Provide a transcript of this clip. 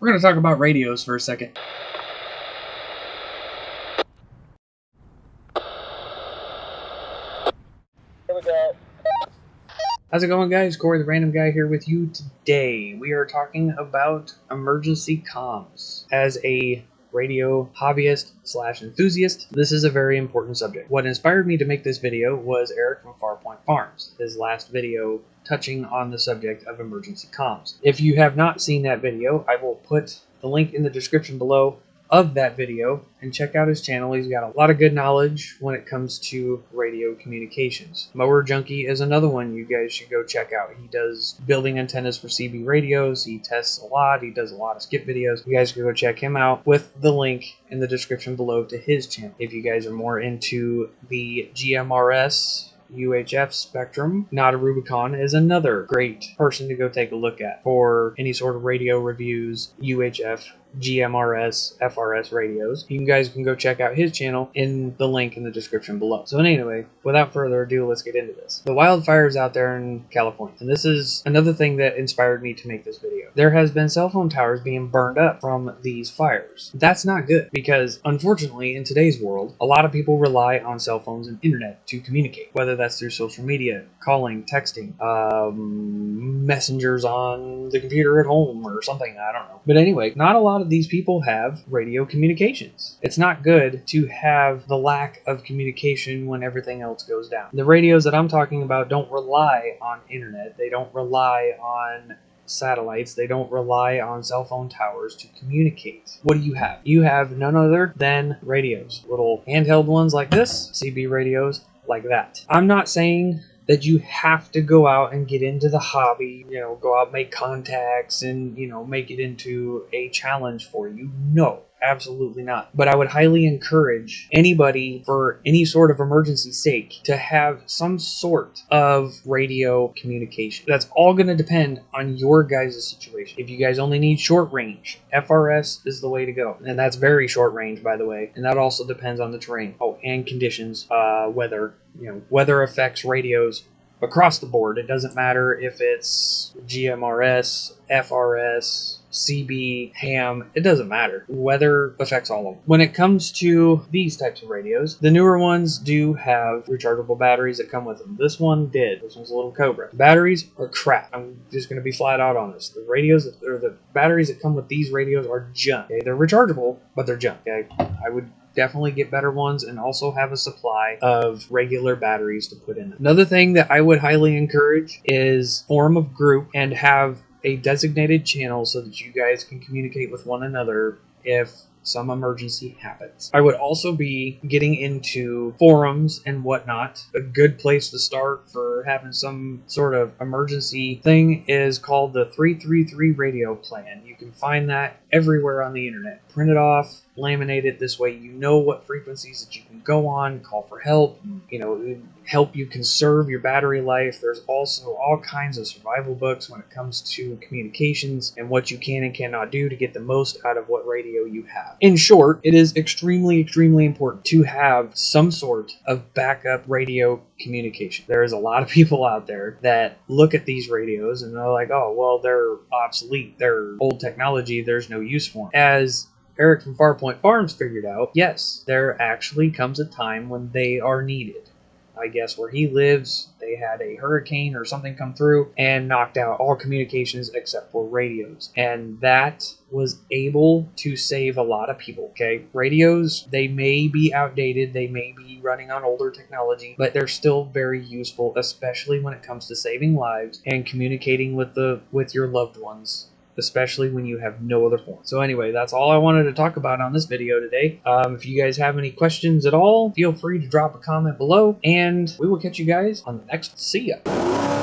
We're going to talk about radios for a second. Here we go. How's it going, guys? Corey the Random Guy here with you today. We are talking about emergency comms. As a radio hobbyist / enthusiast, this is a very important subject. What inspired me to make this video was Eric from FarpointFarms, his last video touching on the subject of emergency comms. If you have not seen that video, I will put the link in the description below of that video and check out his channel. He's got a lot of good knowledge when it comes to radio communications. MowerJunkie is another one you guys should go check out. He does building antennas for CB radios. He tests a lot. He does a lot of skip videos. You guys can go check him out with the link in the description below to his channel. If you guys are more into the GMRS UHF spectrum, TheNotaRubicon is another great person to go take a look at for any sort of radio reviews, UHF, GMRS, FRS radios. You guys can go check out his channel in the link in the description below. So anyway, without further ado, let's get into this. The wildfires out there in California. And this is another thing that inspired me to make this video. There has been cell phone towers being burned up from these fires. That's not good because unfortunately in today's world, a lot of people rely on cell phones and internet to communicate, whether that's through social media, calling, texting, messengers on the computer at home or something, I don't know. But anyway, not a lot of these people have radio communications. It's not good to have the lack of communication when everything else goes down. The radios that I'm talking about don't rely on internet. They don't rely on satellites. They don't rely on cell phone towers to communicate. What do you have? You have none other than radios. Little handheld ones like this, CB radios like that. I'm not saying that you have to go out and get into the hobby, go out and make contacts and, make it into a challenge for you. No, absolutely not. But I would highly encourage anybody for any sort of emergency sake to have some sort of radio communication. That's all going to depend on your guys' situation. If you guys only need short range, FRS is the way to go. And that's very short range, by the way. And that also depends on the terrain. Oh, and conditions, weather. Weather affects radios across the board. It doesn't matter if it's GMRS, FRS, CB, ham, it doesn't matter. Weather affects all of them. When it comes to these types of radios, the newer ones do have rechargeable batteries that come with them. This one did. This one's a little Cobra. The batteries are crap. I'm just going to be flat out on this. The radios, or the batteries that come with these radios are junk. Okay? They're rechargeable, but they're junk. Okay? I would definitely get better ones and also have a supply of regular batteries to put in them. Another thing that I would highly encourage is form a group and have a designated channel so that you guys can communicate with one another if some emergency happens. I would also be getting into forums and whatnot. A good place to start for having some sort of emergency thing is called the 333 radio plan. You can find that everywhere on the internet. Print it off, laminate it. This way you know what frequencies that you can go on, call for help, help you conserve your battery life. There's also all kinds of survival books when it comes to communications and what you can and cannot do to get the most out of what radio you have. In short, it is extremely, extremely important to have some sort of backup radio communication. There is a lot of people out there that look at these radios and they're like, oh, well, they're obsolete. They're old technology. There's no use for them. As Eric from FarpointFarms figured out, yes, there actually comes a time when they are needed. I guess where he lives, they had a hurricane or something come through and knocked out all communications except for radios. And that was able to save a lot of people, okay? Radios, they may be outdated, they may be running on older technology, but they're still very useful, especially when it comes to saving lives and communicating with your loved ones, especially when you have no other form. So anyway, that's all I wanted to talk about on this video today. If you guys have any questions at all, feel free to drop a comment below, and we will catch you guys on the next. See ya!